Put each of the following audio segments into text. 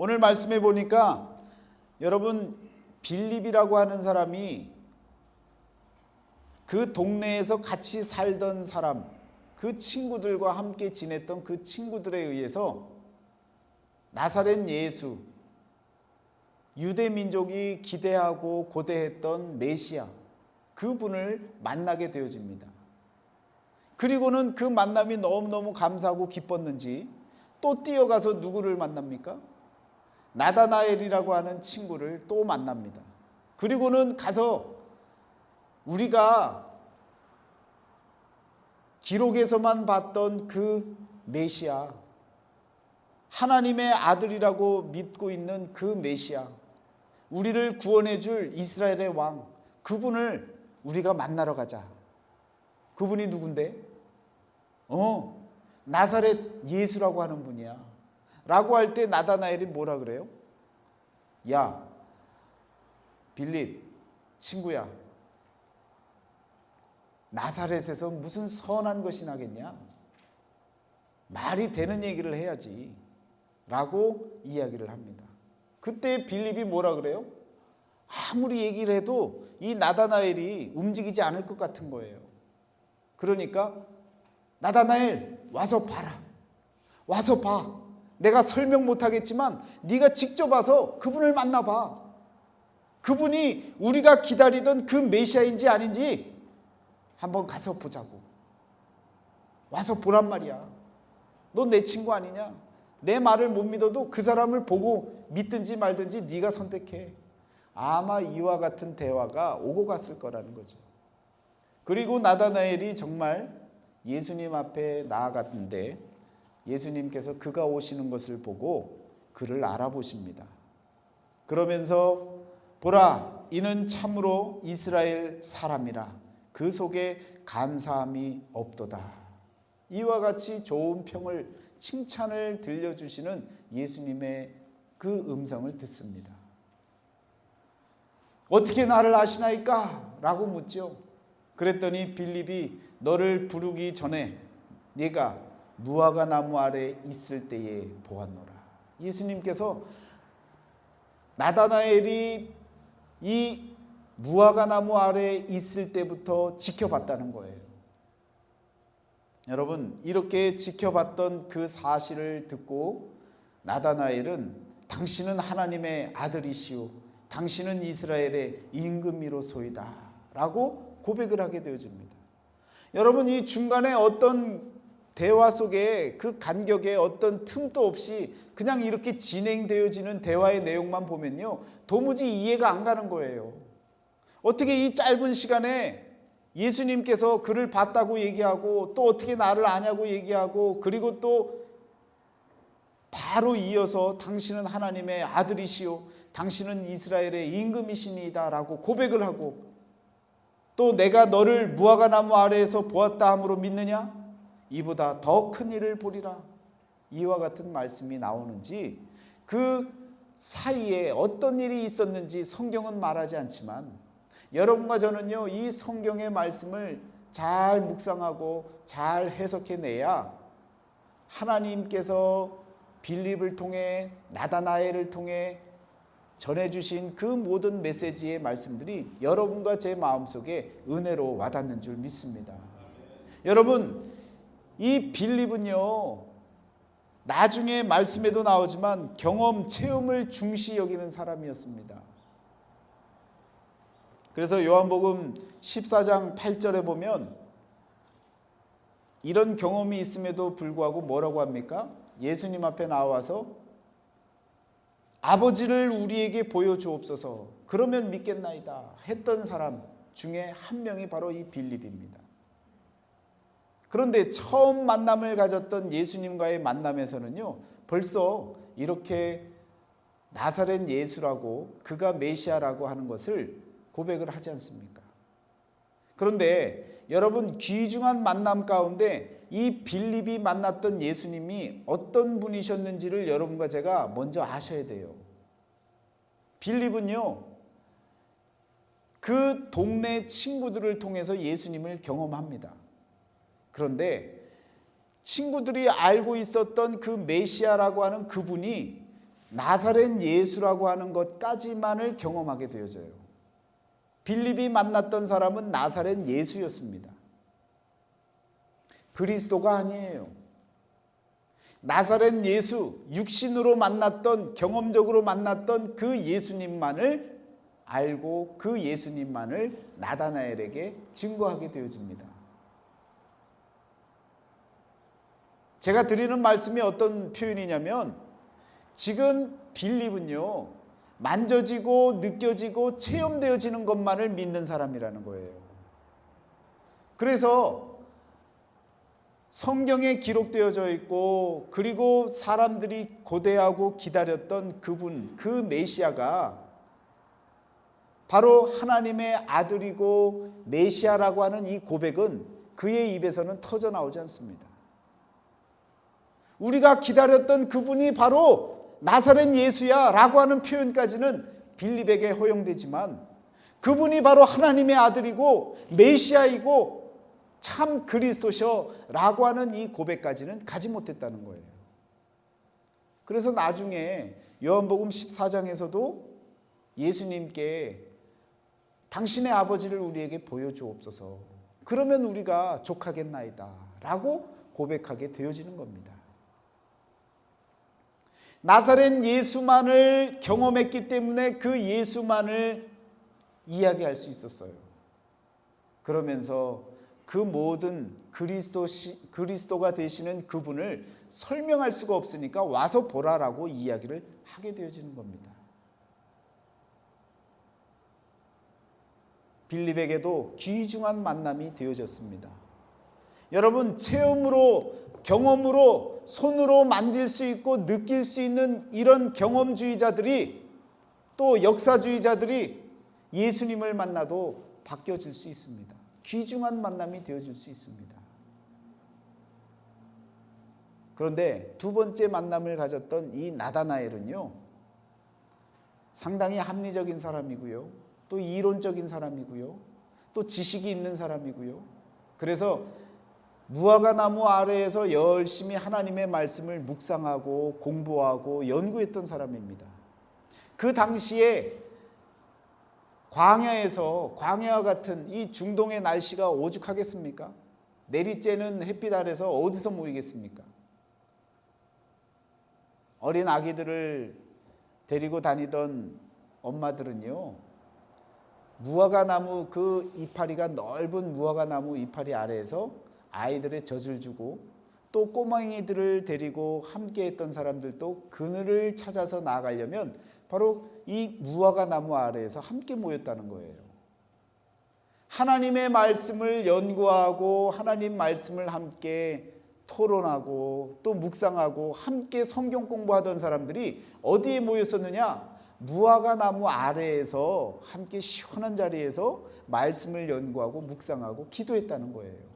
오늘 말씀해 보니까 여러분 빌립이라고 하는 사람이 그 동네에서 같이 살던 사람, 그 친구들과 함께 지냈던 그 친구들에 의해서 나사렛 예수, 유대 민족이 기대하고 고대했던 메시아, 그분을 만나게 되어집니다. 그리고는 그 만남이 너무너무 감사하고 기뻤는지 또 뛰어가서 누구를 만납니까? 나다나엘이라고 하는 친구를 또 만납니다. 그리고는 가서 우리가 기록에서만 봤던 그 메시아, 하나님의 아들이라고 믿고 있는 그 메시아, 우리를 구원해 줄 이스라엘의 왕, 그분을 우리가 만나러 가자. 그분이 누군데? 나사렛 예수라고 하는 분이야. 라고 할 때 나다나엘이 뭐라 그래요? 야, 빌립, 친구야, 나사렛에서 무슨 선한 것이 나겠냐? 말이 되는 얘기를 해야지. 라고 이야기를 합니다. 그때 빌립이 뭐라 그래요? 아무리 얘기를 해도 이 나다나엘이 움직이지 않을 것 같은 거예요. 그러니까 나다나엘 와서 봐라. 와서 봐. 내가 설명 못하겠지만 네가 직접 와서 그분을 만나봐. 그분이 우리가 기다리던 그 메시아인지 아닌지 한번 가서 보자고. 와서 보란 말이야. 너 내 친구 아니냐? 내 말을 못 믿어도 그 사람을 보고 믿든지 말든지 네가 선택해. 아마 이와 같은 대화가 오고 갔을 거라는 거죠. 그리고 나다나엘이 정말 예수님 앞에 나아갔는데 예수님께서 그가 오시는 것을 보고 그를 알아보십니다. 그러면서 보라, 이는 참으로 이스라엘 사람이라 그 속에 간사함이 없도다. 이와 같이 좋은 평을, 칭찬을 들려주시는 예수님의 그 음성을 듣습니다. 어떻게 나를 아시나이까? 라고 묻죠. 그랬더니 빌립이 너를 부르기 전에 네가 무화과 나무 아래 있을 때에 보았노라. 예수님께서 나다나엘이 이 무화과 나무 아래 있을 때부터 지켜봤다는 거예요. 여러분, 이렇게 지켜봤던 그 사실을 듣고 나다나엘은 당신은 하나님의 아들이시오, 당신은 이스라엘의 임금이로소이다 라고 고백을 하게 되어집니다. 여러분, 이 중간에 어떤 대화 속에 그 간격에 어떤 틈도 없이 그냥 이렇게 진행되어지는 대화의 내용만 보면요, 도무지 이해가 안 가는 거예요. 어떻게 이 짧은 시간에 예수님께서 그를 봤다고 얘기하고 또 어떻게 나를 아냐고 얘기하고 그리고 또 바로 이어서 당신은 하나님의 아들이시오, 당신은 이스라엘의 임금이시니이다 라고 고백을 하고 또 내가 너를 무화과 나무 아래에서 보았다 함으로 믿느냐? 이보다 더 큰 일을 보리라. 이와 같은 말씀이 나오는지 그 사이에 어떤 일이 있었는지 성경은 말하지 않지만 여러분과 저는요, 이 성경의 말씀을 잘 묵상하고 잘 해석해내야 하나님께서 빌립을 통해 나다나엘을 통해 전해주신 그 모든 메시지의 말씀들이 여러분과 제 마음속에 은혜로 와닿는 줄 믿습니다. 여러분, 이 빌립은요, 나중에 말씀에도 나오지만 경험, 체험을 중시 여기는 사람이었습니다. 그래서 요한복음 14장 8절에 보면 이런 경험이 있음에도 불구하고 뭐라고 합니까? 예수님 앞에 나와서 아버지를 우리에게 보여주옵소서 그러면 믿겠나이다 했던 사람 중에 한 명이 바로 이 빌립입니다. 그런데 처음 만남을 가졌던 예수님과의 만남에서는요, 벌써 이렇게 나사렛 예수라고 그가 메시아라고 하는 것을 고백을 하지 않습니까? 그런데 여러분, 귀중한 만남 가운데 이 빌립이 만났던 예수님이 어떤 분이셨는지를 여러분과 제가 먼저 아셔야 돼요. 빌립은요, 그 동네 친구들을 통해서 예수님을 경험합니다. 그런데 친구들이 알고 있었던 그 메시아라고 하는 그분이 나사렛 예수라고 하는 것까지만을 경험하게 되어져요. 빌립이 만났던 사람은 나사렛 예수였습니다. 그리스도가 아니에요. 나사렛 예수, 육신으로 만났던, 경험적으로 만났던 그 예수님만을 알고 그 예수님만을 나다나엘에게 증거하게 되어집니다. 제가 드리는 말씀이 어떤 표현이냐면, 지금 빌립은요, 만져지고 느껴지고 체험되어지는 것만을 믿는 사람이라는 거예요. 그래서 성경에 기록되어져 있고, 그리고 사람들이 고대하고 기다렸던 그분, 그 메시아가 바로 하나님의 아들이고 메시아라고 하는 이 고백은 그의 입에서는 터져 나오지 않습니다. 우리가 기다렸던 그분이 바로 나사렛 예수야 라고 하는 표현까지는 빌립에게 허용되지만, 그분이 바로 하나님의 아들이고 메시아이고 참 그리스도셔 라고 하는 이 고백까지는 가지 못했다는 거예요. 그래서 나중에 요한복음 14장에서도 예수님께 당신의 아버지를 우리에게 보여주옵소서, 그러면 우리가 족하겠나이다 라고 고백하게 되어지는 겁니다. 나사렛 예수만을 경험했기 때문에 그 예수만을 이야기할 수 있었어요. 그러면서 그 모든 그리스도가 되시는 그분을 설명할 수가 없으니까 와서 보라라고 이야기를 하게 되어지는 겁니다. 빌립에게도 귀중한 만남이 되어졌습니다. 여러분, 체험으로, 경험으로, 손으로 만질 수 있고 느낄 수 있는 이런 경험주의자들이, 또 역사주의자들이 예수님을 만나도 바뀌어질 수 있습니다. 귀중한 만남이 되어질 수 있습니다. 그런데 두 번째 만남을 가졌던 이 나다나엘은요, 상당히 합리적인 사람이고요, 또 이론적인 사람이고요, 또 지식이 있는 사람이고요. 그래서 무화과 나무 아래에서 열심히 하나님의 말씀을 묵상하고 공부하고 연구했던 사람입니다. 그 당시에 광야와 같은 이 중동의 날씨가 오죽하겠습니까? 내리쬐는 햇빛 아래서 어디서 모이겠습니까? 어린 아기들을 데리고 다니던 엄마들은요, 무화과 나무 그 이파리가 넓은 무화과 나무 이파리 아래에서 아이들의 젖을 주고, 또 꼬맹이들을 데리고 함께 했던 사람들도 그늘을 찾아서 나아가려면 바로 이 무화과 나무 아래에서 함께 모였다는 거예요. 하나님의 말씀을 연구하고 하나님 말씀을 함께 토론하고 또 묵상하고 함께 성경 공부하던 사람들이 어디에 모였었느냐? 무화과 나무 아래에서 함께 시원한 자리에서 말씀을 연구하고 묵상하고 기도했다는 거예요.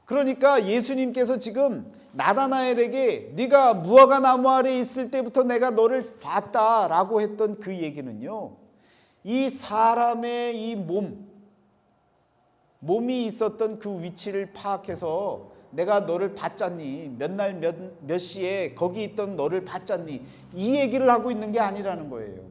그러니까 예수님께서 지금 나다나엘에게 네가 무화과 나무 아래에 있을 때부터 내가 너를 봤다라고 했던 그 얘기는요, 이 사람의 이 몸이 있었던 그 위치를 파악해서 내가 너를 봤잖니, 몇 날 몇 시에 거기 있던 너를 봤잖니, 이 얘기를 하고 있는 게 아니라는 거예요.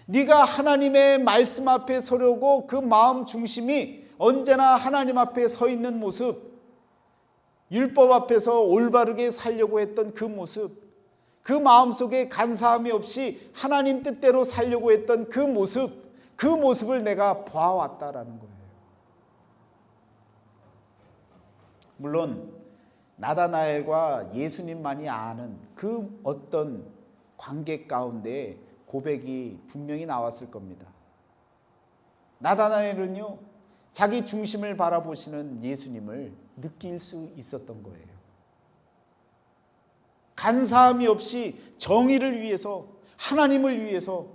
네가 하나님의 말씀 앞에 서려고 그 마음 중심이 언제나 하나님 앞에 서 있는 모습, 율법 앞에서 올바르게 살려고 했던 그 모습, 그 마음속에 간사함이 없이 하나님 뜻대로 살려고 했던 그 모습을 내가 봐왔다라는 거예요. 물론 나다나엘과 예수님만이 아는 그 어떤 관계 가운데 고백이 분명히 나왔을 겁니다. 나다나엘은요, 자기 중심을 바라보시는 예수님을 느낄 수 있었던 거예요. 간사함이 없이 정의를 위해서, 하나님을 위해서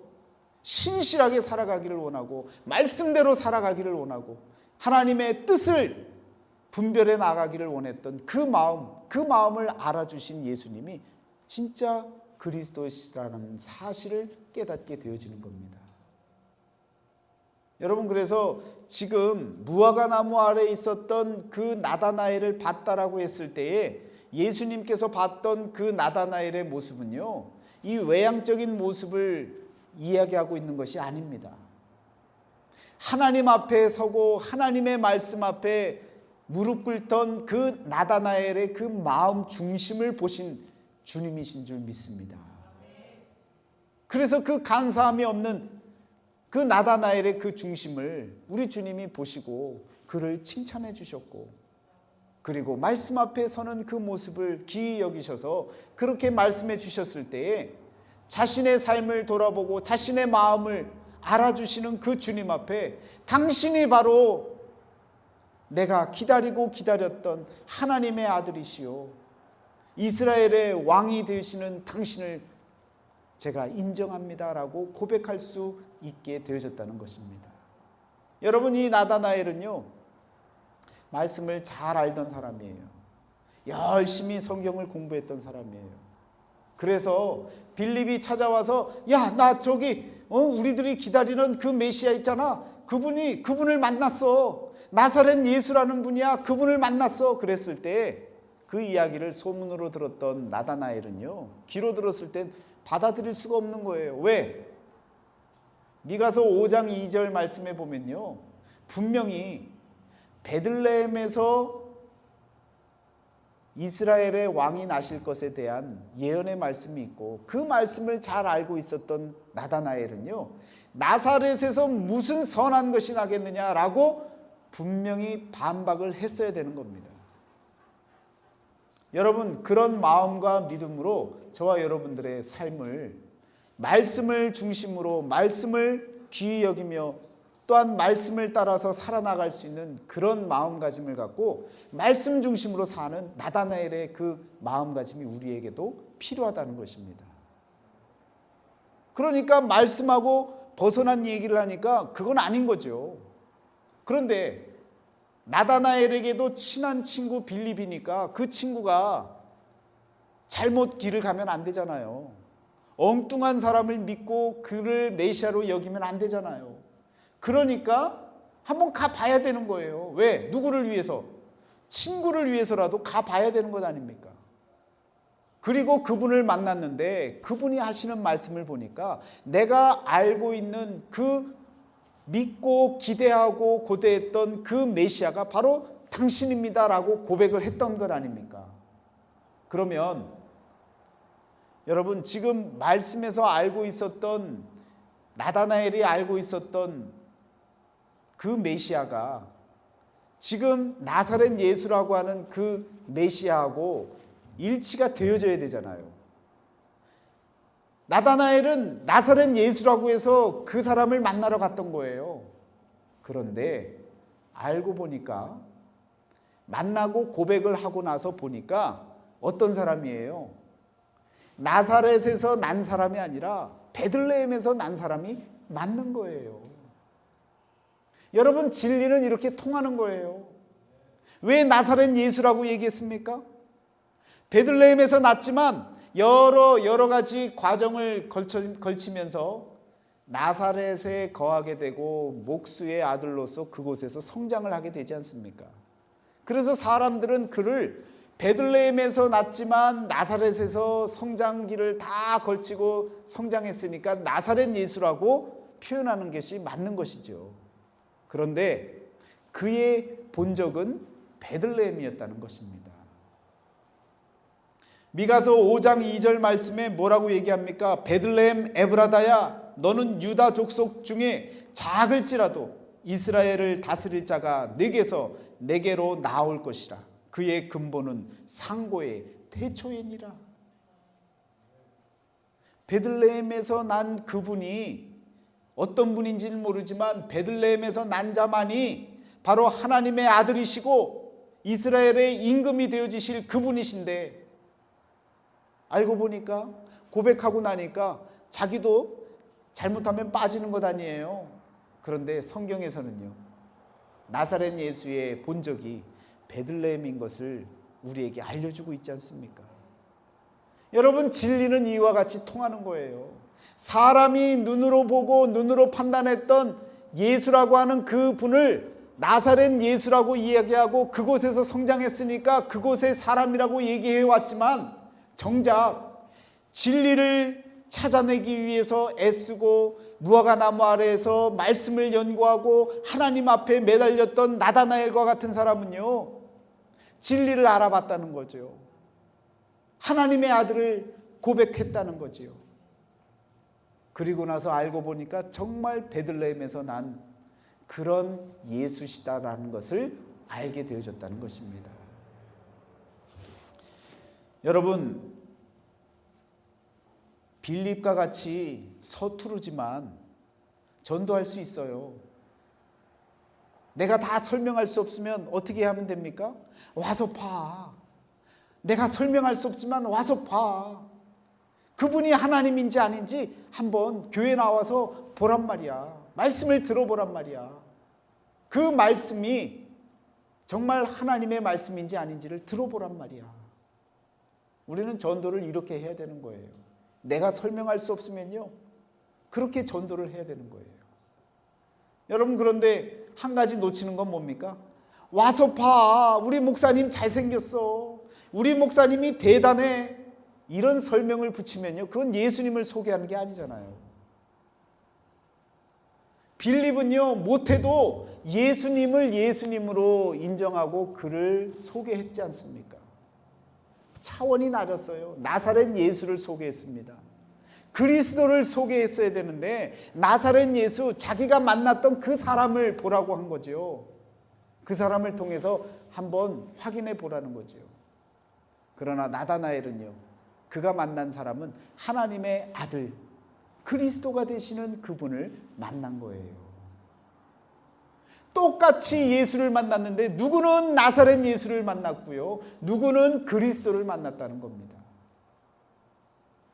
신실하게 살아가기를 원하고 말씀대로 살아가기를 원하고 하나님의 뜻을 분별해 나가기를 원했던 그 마음을 알아주신 예수님이 진짜 그리스도시라는 사실을 깨닫게 되어지는 겁니다. 여러분, 그래서 지금 무화과 나무 아래에 있었던 그 나다나엘을 봤다라고 했을 때에 예수님께서 봤던 그 나다나엘의 모습은요, 이 외향적인 모습을 이야기하고 있는 것이 아닙니다. 하나님 앞에 서고 하나님의 말씀 앞에 무릎 꿇던 그 나다나엘의 그 마음 중심을 보신 주님이신 줄 믿습니다. 그래서 그 간사함이 없는 그 나다나엘의 그 중심을 우리 주님이 보시고 그를 칭찬해 주셨고, 그리고 말씀 앞에 서는 그 모습을 기이 여기셔서 그렇게 말씀해 주셨을 때에 자신의 삶을 돌아보고 자신의 마음을 알아주시는 그 주님 앞에 당신이 바로 내가 기다리고 기다렸던 하나님의 아들이시오, 이스라엘의 왕이 되시는 당신을 제가 인정합니다라고 고백할 수 있게 되어졌다는 것입니다. 여러분, 이 나다나엘은요, 말씀을 잘 알던 사람이에요. 열심히 성경을 공부했던 사람이에요. 그래서 빌립이 찾아와서 야, 나 저기 우리들이 기다리는 그 메시아 있잖아, 그분을 만났어, 나사렛 예수라는 분이야, 그분을 만났어. 그랬을 때 그 이야기를 소문으로 들었던 나다나엘은요, 귀로 들었을 땐 받아들일 수가 없는 거예요. 왜? 미가서 5장 2절 말씀에 보면요, 분명히 베들레헴에서 이스라엘의 왕이 나실 것에 대한 예언의 말씀이 있고, 그 말씀을 잘 알고 있었던 나다나엘은요, 나사렛에서 무슨 선한 것이 나겠느냐라고 분명히 반박을 했어야 되는 겁니다. 여러분, 그런 마음과 믿음으로 저와 여러분들의 삶을 말씀을 중심으로, 말씀을 귀히 여기며 또한 말씀을 따라서 살아나갈 수 있는 그런 마음가짐을 갖고 말씀 중심으로 사는 나다나엘의 그 마음가짐이 우리에게도 필요하다는 것입니다. 그러니까 말씀하고 벗어난 얘기를 하니까 그건 아닌 거죠. 그런데 나다나엘에게도 친한 친구 빌립이니까 그 친구가 잘못 길을 가면 안 되잖아요. 엉뚱한 사람을 믿고 그를 메시아로 여기면 안 되잖아요. 그러니까 한번 가봐야 되는 거예요. 왜? 누구를 위해서? 친구를 위해서라도 가봐야 되는 것 아닙니까? 그리고 그분을 만났는데 그분이 하시는 말씀을 보니까 내가 알고 있는 그 믿고 기대하고 고대했던 그 메시아가 바로 당신입니다라고 고백을 했던 것 아닙니까? 그러면 여러분, 지금 말씀에서 알고 있었던, 나다나엘이 알고 있었던 그 메시아가 지금 나사렛 예수라고 하는 그 메시아하고 일치가 되어져야 되잖아요. 나다나엘은 나사렛 예수라고 해서 그 사람을 만나러 갔던 거예요. 그런데 알고 보니까, 만나고 고백을 하고 나서 보니까 어떤 사람이에요? 나사렛에서 난 사람이 아니라 베들레헴에서 난 사람이 맞는 거예요. 여러분, 진리는 이렇게 통하는 거예요. 왜 나사렛 예수라고 얘기했습니까? 베들레헴에서 났지만 여러 가지 과정을 걸치면서 나사렛에 거하게 되고 목수의 아들로서 그곳에서 성장을 하게 되지 않습니까? 그래서 사람들은 그를 베들레헴에서 났지만 나사렛에서 성장기를 다 걸치고 성장했으니까 나사렛 예수라고 표현하는 것이 맞는 것이죠. 그런데 그의 본적은 베들레헴이었다는 것입니다. 미가서 5장 2절 말씀에 뭐라고 얘기합니까? 베들레헴 에브라다야, 너는 유다 족속 중에 작을지라도 이스라엘을 다스릴 자가 내게로 나올 것이라. 그의 근본은 상고의 태초이니라. 베들레헴에서 난 그분이 어떤 분인지는 모르지만 베들레헴에서 난 자만이 바로 하나님의 아들이시고 이스라엘의 임금이 되어지실 그분이신데, 알고 보니까, 고백하고 나니까 자기도 잘못하면 빠지는 것 아니에요. 그런데 성경에서는요, 나사렛 예수의 본적이 베들레헴인 것을 우리에게 알려주고 있지 않습니까? 여러분, 진리는 이와 같이 통하는 거예요. 사람이 눈으로 보고 눈으로 판단했던 예수라고 하는 그 분을 나사렛 예수라고 이야기하고 그곳에서 성장했으니까 그곳의 사람이라고 얘기해 왔지만 정작 진리를 찾아내기 위해서 애쓰고 무화과나무 아래에서 말씀을 연구하고 하나님 앞에 매달렸던 나다나엘과 같은 사람은요, 진리를 알아봤다는 거죠. 하나님의 아들을 고백했다는 거지요. 그리고 나서 알고 보니까 정말 베들레헴에서 난 그런 예수시다라는 것을 알게 되어졌다는 것입니다. 여러분, 빌립과 같이 서투르지만 전도할 수 있어요. 내가 다 설명할 수 없으면 어떻게 하면 됩니까? 와서 봐. 내가 설명할 수 없지만 와서 봐. 그분이 하나님인지 아닌지 한번 교회 나와서 보란 말이야. 말씀을 들어보란 말이야. 그 말씀이 정말 하나님의 말씀인지 아닌지를 들어보란 말이야. 우리는 전도를 이렇게 해야 되는 거예요. 내가 설명할 수 없으면요, 그렇게 전도를 해야 되는 거예요. 여러분, 그런데 한 가지 놓치는 건 뭡니까? 와서 봐. 우리 목사님 잘생겼어. 우리 목사님이 대단해. 이런 설명을 붙이면요, 그건 예수님을 소개하는 게 아니잖아요. 빌립은요, 못해도 예수님을 예수님으로 인정하고 그를 소개했지 않습니까? 차원이 낮았어요. 나사렛 예수를 소개했습니다. 그리스도를 소개했어야 되는데 나사렛 예수, 자기가 만났던 그 사람을 보라고 한 거죠. 그 사람을 통해서 한번 확인해 보라는 거죠. 그러나 나다나엘은요, 그가 만난 사람은 하나님의 아들 그리스도가 되시는 그분을 만난 거예요. 똑같이 예수를 만났는데 누구는 나사렛 예수를 만났고요, 누구는 그리스도를 만났다는 겁니다.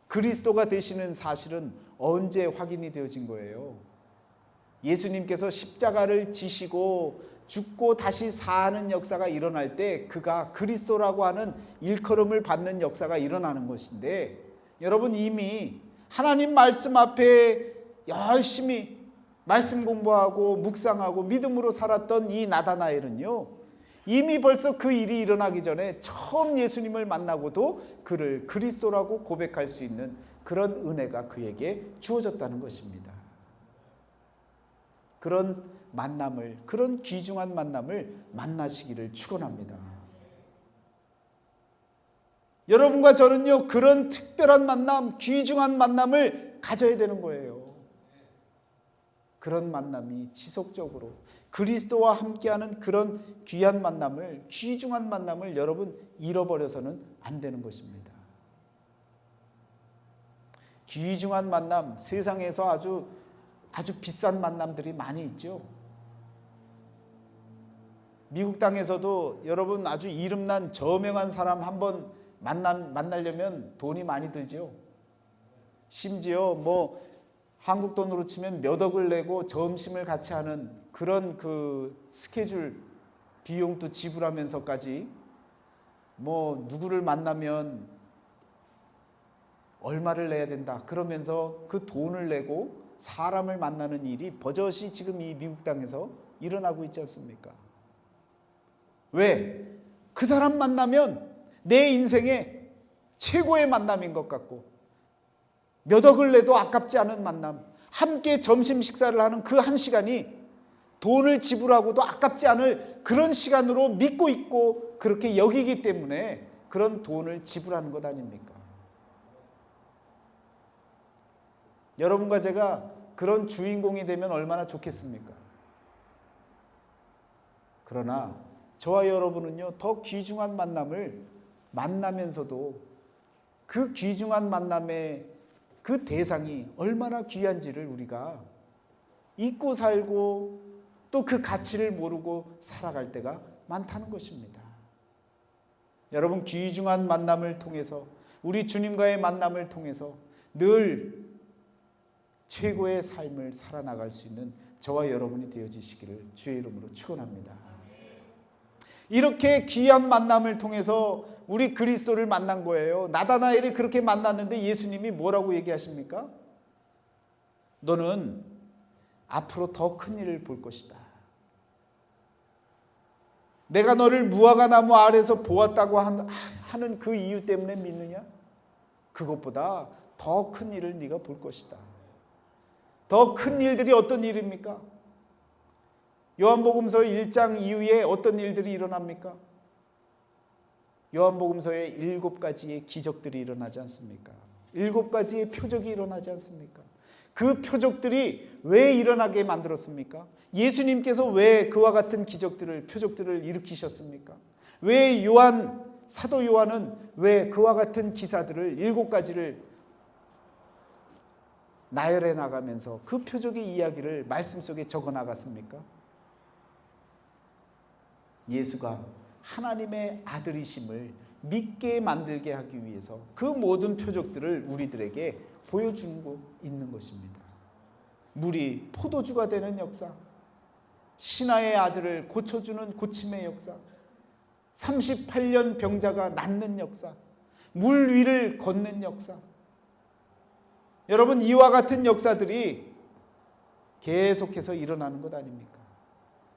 그리스도가 되시는 사실은 언제 확인이 되어진 거예요? 예수님께서 십자가를 지시고 죽고 다시 사는 역사가 일어날 때 그가 그리스도라고 하는 일컬음을 받는 역사가 일어나는 것인데, 여러분, 이미 하나님 말씀 앞에 열심히 말씀 공부하고 묵상하고 믿음으로 살았던 이 나다나엘은요, 이미 벌써 그 일이 일어나기 전에 처음 예수님을 만나고도 그를 그리스도라고 고백할 수 있는 그런 은혜가 그에게 주어졌다는 것입니다. 그런 만남을, 그런 귀중한 만남을 만나시기를 축원합니다. 여러분과 저는요, 그런 특별한 만남, 귀중한 만남을 가져야 되는 거예요. 그런 만남이 지속적으로 그리스도와 함께하는 그런 귀한 만남을, 귀중한 만남을 여러분 잃어버려서는 안 되는 것입니다. 귀중한 만남, 세상에서 아주 비싼 만남들이 많이 있죠. 미국 땅에서도 여러분 아주 이름난 저명한 사람 한번 만나려면 돈이 많이 들죠. 심지어 뭐 한국 돈으로 치면 몇 억을 내고 점심을 같이 하는 그런 그 스케줄 비용도 지불하면서까지 뭐 누구를 만나면 얼마를 내야 된다 그러면서 그 돈을 내고 사람을 만나는 일이 버젓이 지금 이 미국 땅에서 일어나고 있지 않습니까? 왜? 그 사람 만나면 내 인생의 최고의 만남인 것 같고 몇 억을 내도 아깝지 않은 만남, 함께 점심 식사를 하는 그 한 시간이 돈을 지불하고도 아깝지 않을 그런 시간으로 믿고 있고 그렇게 여기기 때문에 그런 돈을 지불하는 것 아닙니까? 여러분과 제가 그런 주인공이 되면 얼마나 좋겠습니까? 그러나 저와 여러분은요, 더 귀중한 만남을 만나면서도 그 귀중한 만남의 그 대상이 얼마나 귀한지를 우리가 잊고 살고 또 그 가치를 모르고 살아갈 때가 많다는 것입니다. 여러분, 귀중한 만남을 통해서, 우리 주님과의 만남을 통해서 늘 최고의 삶을 살아나갈 수 있는 저와 여러분이 되어지시기를 주의 이름으로 축원합니다. 이렇게 귀한 만남을 통해서 우리 그리스도를 만난 거예요. 나다나엘이 그렇게 만났는데 예수님이 뭐라고 얘기하십니까? 너는 앞으로 더 큰 일을 볼 것이다. 내가 너를 무화과 나무 아래서 보았다고 하는 그 이유 때문에 믿느냐? 그것보다 더 큰 일을 네가 볼 것이다. 더 큰 일들이 어떤 일입니까? 요한복음서 1장 이후에 어떤 일들이 일어납니까? 요한복음서에 7가지의 기적들이 일어나지 않습니까? 7가지의 표적이 일어나지 않습니까? 그 표적들이 왜 일어나게 만들었습니까? 예수님께서 왜 그와 같은 기적들을, 표적들을 일으키셨습니까? 왜 사도 요한은 왜 그와 같은 기사들을 7가지를 나열해 나가면서 그 표적의 이야기를 말씀 속에 적어 나갔습니까? 예수가 하나님의 아들이심을 믿게 만들게 하기 위해서 그 모든 표적들을 우리들에게 보여주고 있는 것입니다. 물이 포도주가 되는 역사, 신하의 아들을 고쳐주는 고침의 역사, 38년 병자가 낫는 역사, 물 위를 걷는 역사. 여러분, 이와 같은 역사들이 계속해서 일어나는 것 아닙니까?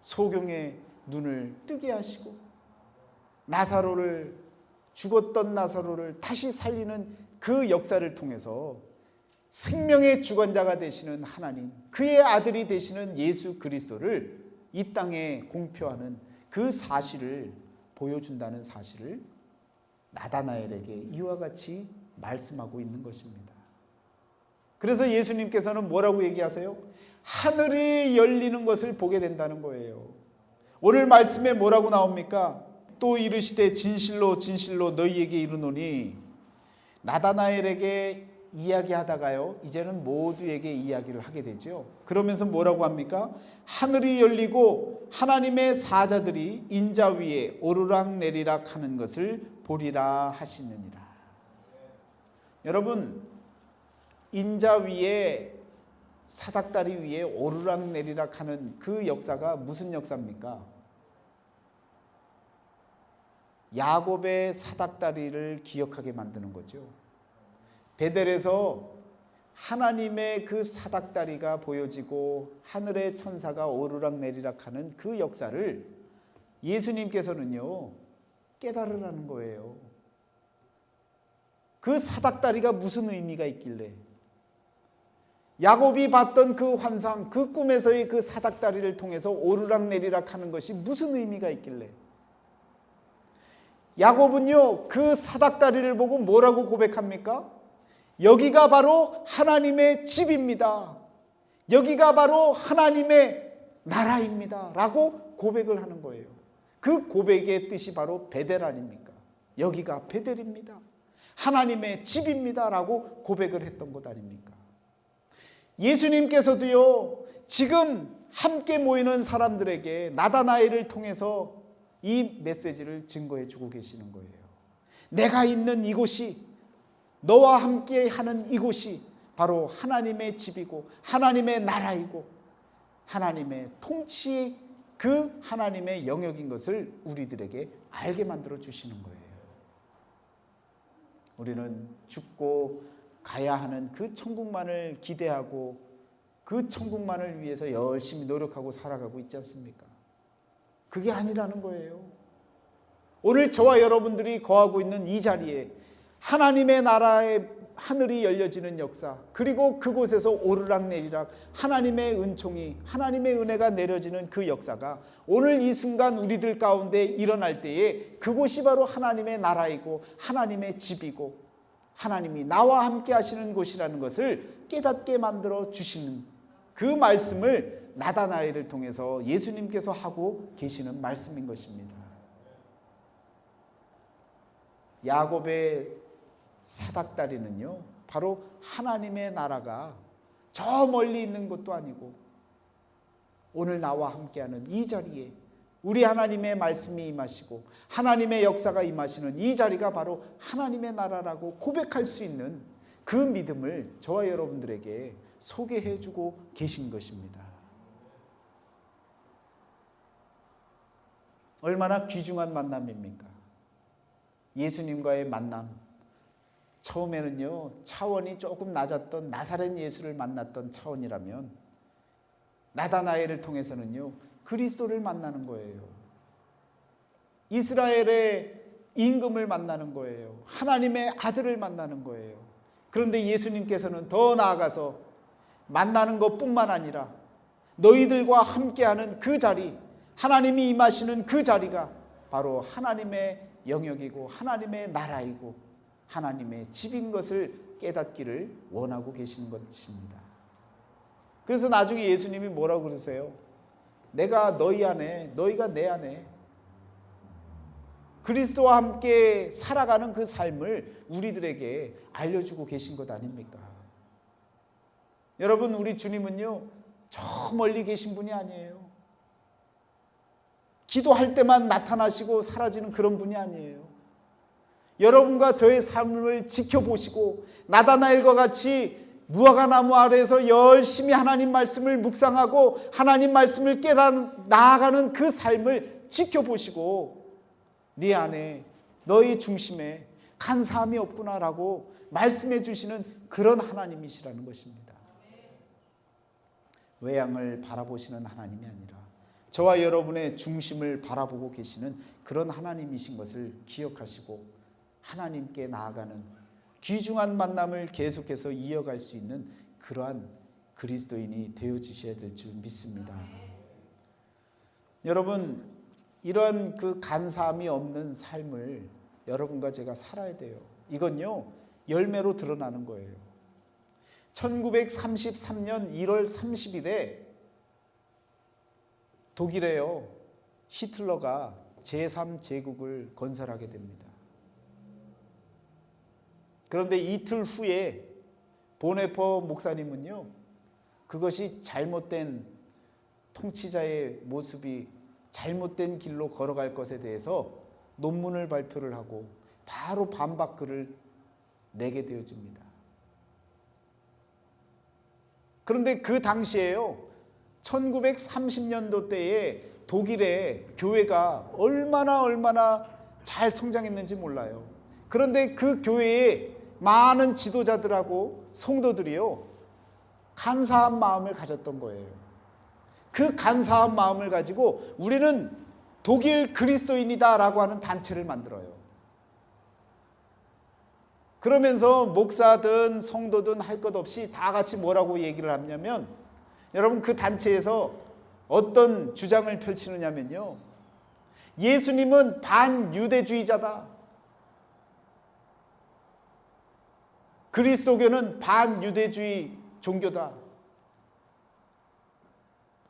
소경의 눈을 뜨게 하시고 죽었던 나사로를 다시 살리는 그 역사를 통해서 생명의 주관자가 되시는 하나님, 그의 아들이 되시는 예수 그리스도를 이 땅에 공표하는 그 사실을 보여준다는 사실을 나다나엘에게 이와 같이 말씀하고 있는 것입니다. 그래서 예수님께서는 뭐라고 얘기하세요? 하늘이 열리는 것을 보게 된다는 거예요. 오늘 말씀에 뭐라고 나옵니까? 또 이르시되 진실로 진실로 너희에게 이르노니, 나다나엘에게 이야기하다가요 이제는 모두에게 이야기를 하게 되죠. 그러면서 뭐라고 합니까? 하늘이 열리고 하나님의 사자들이 인자 위에 오르락내리락 하는 것을 보리라 하시느니라. 여러분, 인자 위에, 사닥다리 위에 오르락내리락 하는 그 역사가 무슨 역사입니까? 야곱의 사닥다리를 기억하게 만드는 거죠. 베델에서 하나님의 그 사닥다리가 보여지고 하늘의 천사가 오르락내리락 하는 그 역사를 예수님께서는요 깨달으라는 거예요. 그 사닥다리가 무슨 의미가 있길래, 야곱이 봤던 그 환상, 그 꿈에서의 그 사닥다리를 통해서 오르락내리락 하는 것이 무슨 의미가 있길래, 야곱은요 그 사닥다리를 보고 뭐라고 고백합니까? 여기가 바로 하나님의 집입니다. 여기가 바로 하나님의 나라입니다 라고 고백을 하는 거예요. 그 고백의 뜻이 바로 베델 아닙니까? 여기가 베델입니다, 하나님의 집입니다 라고 고백을 했던 것 아닙니까? 예수님께서도요 지금 함께 모이는 사람들에게 나다나엘을 통해서 이 메시지를 증거해 주고 계시는 거예요. 내가 있는 이곳이, 너와 함께 하는 이곳이 바로 하나님의 집이고 하나님의 나라이고 하나님의 통치, 그 하나님의 영역인 것을 우리들에게 알게 만들어 주시는 거예요. 우리는 죽고 가야 하는 그 천국만을 기대하고 그 천국만을 위해서 열심히 노력하고 살아가고 있지 않습니까? 그게 아니라는 거예요. 오늘 저와 여러분들이 거하고 있는 이 자리에 하나님의 나라의 하늘이 열려지는 역사, 그리고 그곳에서 오르락내리락 하나님의 은총이, 하나님의 은혜가 내려지는 그 역사가 오늘 이 순간 우리들 가운데 일어날 때에 그곳이 바로 하나님의 나라이고 하나님의 집이고 하나님이 나와 함께 하시는 곳이라는 것을 깨닫게 만들어 주시는 그 말씀을 나다나엘을 통해서 예수님께서 하고 계시는 말씀인 것입니다. 야곱의 사닥다리는요 바로 하나님의 나라가 저 멀리 있는 것도 아니고 오늘 나와 함께하는 이 자리에 우리 하나님의 말씀이 임하시고 하나님의 역사가 임하시는 이 자리가 바로 하나님의 나라라고 고백할 수 있는 그 믿음을 저와 여러분들에게 소개해 주고 계신 것입니다. 얼마나 귀중한 만남입니까? 예수님과의 만남. 처음에는요 차원이 조금 낮았던 나사렛 예수를 만났던 차원이라면 나다나엘을 통해서는요 그리스도를 만나는 거예요. 이스라엘의 임금을 만나는 거예요. 하나님의 아들을 만나는 거예요. 그런데 예수님께서는 더 나아가서 만나는 것뿐만 아니라 너희들과 함께하는 그 자리, 하나님이 임하시는 그 자리가 바로 하나님의 영역이고 하나님의 나라이고 하나님의 집인 것을 깨닫기를 원하고 계시는 것입니다. 그래서 나중에 예수님이 뭐라고 그러세요? 내가 너희 안에, 너희가 내 안에 그리스도와 함께 살아가는 그 삶을 우리들에게 알려주고 계신 것 아닙니까? 여러분, 우리 주님은요, 저 멀리 계신 분이 아니에요. 기도할 때만 나타나시고 사라지는 그런 분이 아니에요. 여러분과 저의 삶을 지켜보시고 나다나엘과 같이 무화과나무 아래에서 열심히 하나님 말씀을 묵상하고 하나님 말씀을 깨달아 나아가는 그 삶을 지켜보시고 네 안에 너희 중심에 간사함이 없구나라고 말씀해 주시는 그런 하나님이시라는 것입니다. 외양을 바라보시는 하나님이 아니라 저와 여러분의 중심을 바라보고 계시는 그런 하나님이신 것을 기억하시고 하나님께 나아가는 귀중한 만남을 계속해서 이어갈 수 있는 그러한 그리스도인이 되어주셔야 될 줄 믿습니다. 여러분, 이런 그 간사함이 없는 삶을 여러분과 제가 살아야 돼요. 이건요, 열매로 드러나는 거예요. 1933년 1월 30일에 독일에요, 히틀러가 제3제국을 건설하게 됩니다. 그런데 이틀 후에 보네퍼 목사님은요, 그것이 잘못된 통치자의 모습이 잘못된 길로 걸어갈 것에 대해서 논문을 발표를 하고 바로 반박글을 내게 되어집니다. 그런데 그 당시에요, 1930년도 때에 독일의 교회가 얼마나 잘 성장했는지 몰라요. 그런데 그 교회에 많은 지도자들하고 성도들이요, 간사한 마음을 가졌던 거예요. 그 간사한 마음을 가지고 우리는 독일 그리스도인이다라고 하는 단체를 만들어요. 그러면서 목사든 성도든 할 것 없이 다 같이 뭐라고 얘기를 하냐면, 여러분, 그 단체에서 어떤 주장을 펼치느냐면요, 예수님은 반유대주의자다, 그리스도교는 반유대주의 종교다,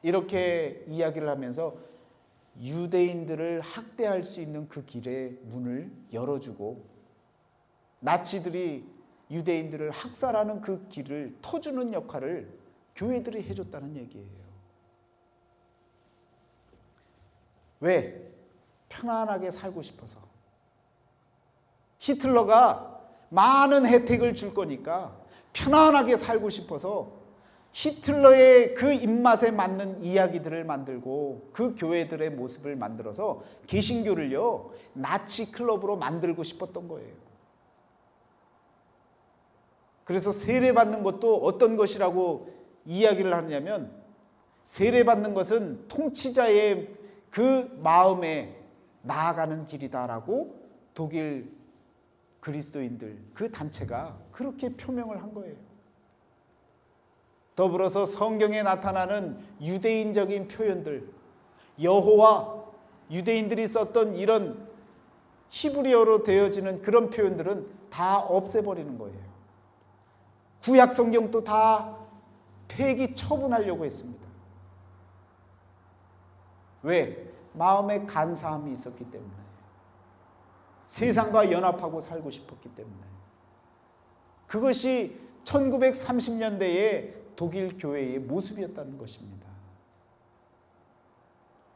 이렇게 이야기를 하면서 유대인들을 학대할 수 있는 그 길의 문을 열어주고 나치들이 유대인들을 학살하는 그 길을 터주는 역할을 교회들이 해줬다는 얘기예요. 왜? 편안하게 살고 싶어서. 히틀러가 많은 혜택을 줄 거니까 편안하게 살고 싶어서 히틀러의 그 입맛에 맞는 이야기들을 만들고 그 교회들의 모습을 만들어서 개신교를요, 나치 클럽으로 만들고 싶었던 거예요. 그래서 세례받는 것도 어떤 것이라고 이야기를 하느냐면, 세례받는 것은 통치자의 그 마음에 나아가는 길이다라고 독일 그리스도인들 그 단체가 그렇게 표명을 한 거예요. 더불어서 성경에 나타나는 유대인적인 표현들, 여호와, 유대인들이 썼던 이런 히브리어로 되어지는 그런 표현들은 다 없애버리는 거예요. 구약 성경도 다 폐기 처분하려고 했습니다. 왜? 마음에 간사함이 있었기 때문에, 세상과 연합하고 살고 싶었기 때문에. 그것이 1930년대에 독일 교회의 모습이었다는 것입니다.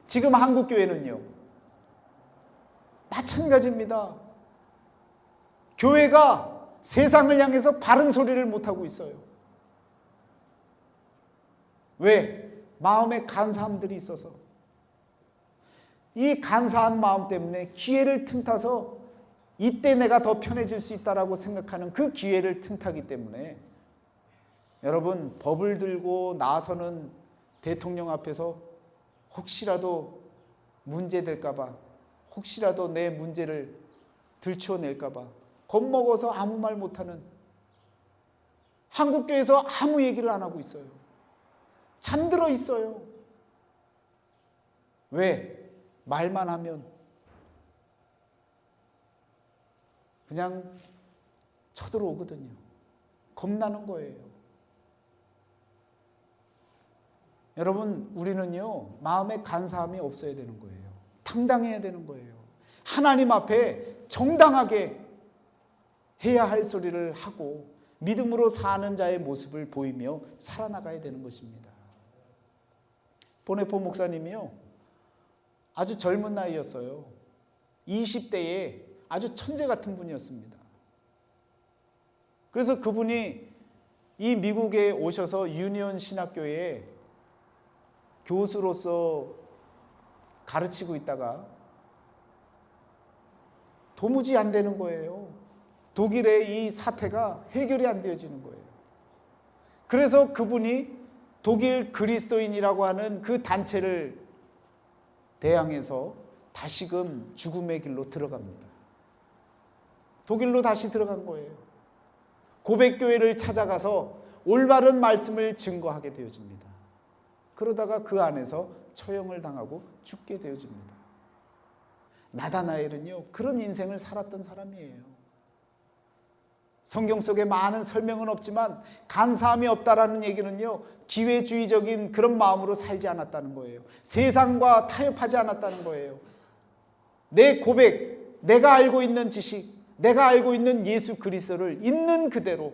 지금 한국 교회는요, 마찬가지입니다. 교회가 세상을 향해서 바른 소리를 못하고 있어요. 왜? 마음에 간사함들이 있어서. 이 간사한 마음 때문에 기회를 틈타서 이때 내가 더 편해질 수 있다라고 생각하는 그 기회를 틈타기 때문에, 여러분, 법을 들고 나서는 대통령 앞에서 혹시라도 문제될까 봐, 혹시라도 내 문제를 들추어낼까 봐 겁먹어서 아무 말 못하는, 한국교회에서 아무 얘기를 안 하고 있어요. 잠들어 있어요. 왜? 말만 하면 그냥 쳐들어오거든요. 겁나는 거예요. 여러분, 우리는요, 마음에 간사함이 없어야 되는 거예요. 당당해야 되는 거예요. 하나님 앞에 정당하게 해야 할 소리를 하고 믿음으로 사는 자의 모습을 보이며 살아나가야 되는 것입니다. 보네포 목사님이요, 아주 젊은 나이였어요. 20대에 아주 천재 같은 분이었습니다. 그래서 그분이 이 미국에 오셔서 유니온 신학교에 교수로서 가르치고 있다가 도무지 안 되는 거예요. 독일의 이 사태가 해결이 안 되어지는 거예요. 그래서 그분이 독일 그리스도인이라고 하는 그 단체를 대항해서 다시금 죽음의 길로 들어갑니다. 독일로 다시 들어간 거예요. 고백교회를 찾아가서 올바른 말씀을 증거하게 되어집니다. 그러다가 그 안에서 처형을 당하고 죽게 되어집니다. 나다나엘은요, 그런 인생을 살았던 사람이에요. 성경 속에 많은 설명은 없지만 간사함이 없다라는 얘기는요, 기회주의적인 그런 마음으로 살지 않았다는 거예요. 세상과 타협하지 않았다는 거예요. 내 고백, 내가 알고 있는 지식, 내가 알고 있는 예수 그리스도를 있는 그대로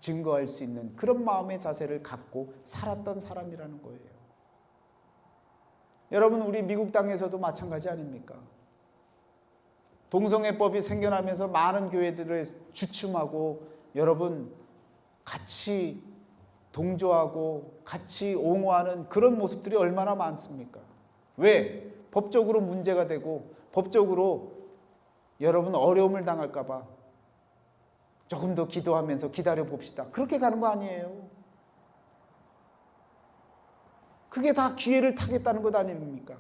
증거할 수 있는 그런 마음의 자세를 갖고 살았던 사람이라는 거예요. 여러분, 우리 미국 땅에서도 마찬가지 아닙니까? 동성애법이 생겨나면서 많은 교회들을 주춤하고 여러분 같이 동조하고 같이 옹호하는 그런 모습들이 얼마나 많습니까? 왜? 법적으로 문제가 되고 법적으로 여러분 어려움을 당할까 봐 조금 더 기도하면서 기다려 봅시다. 그렇게 가는 거 아니에요. 그게 다 기회를 타겠다는 것 아닙니까?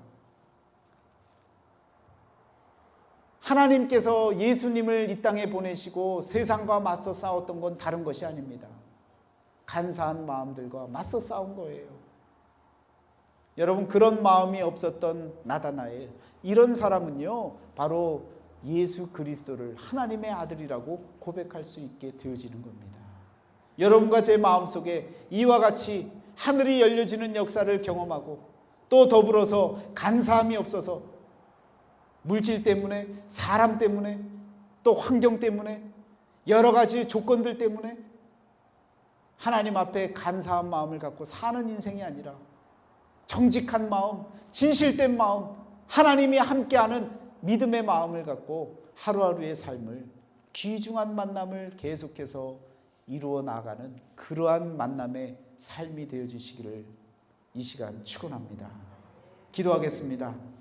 하나님께서 예수님을 이 땅에 보내시고 세상과 맞서 싸웠던 건 다른 것이 아닙니다. 간사한 마음들과 맞서 싸운 거예요. 여러분, 그런 마음이 없었던 나다나엘, 이런 사람은요, 바로 예수 그리스도를 하나님의 아들이라고 고백할 수 있게 되어지는 겁니다. 여러분과 제 마음속에 이와 같이 하늘이 열려지는 역사를 경험하고 또 더불어서 간사함이 없어서 물질 때문에, 사람 때문에, 또 환경 때문에, 여러 가지 조건들 때문에 하나님 앞에 간사한 마음을 갖고 사는 인생이 아니라 정직한 마음, 진실된 마음, 하나님이 함께하는 믿음의 마음을 갖고 하루하루의 삶을, 귀중한 만남을 계속해서 이루어 나가는 그러한 만남의 삶이 되어주시기를 이 시간 축원합니다. 기도하겠습니다.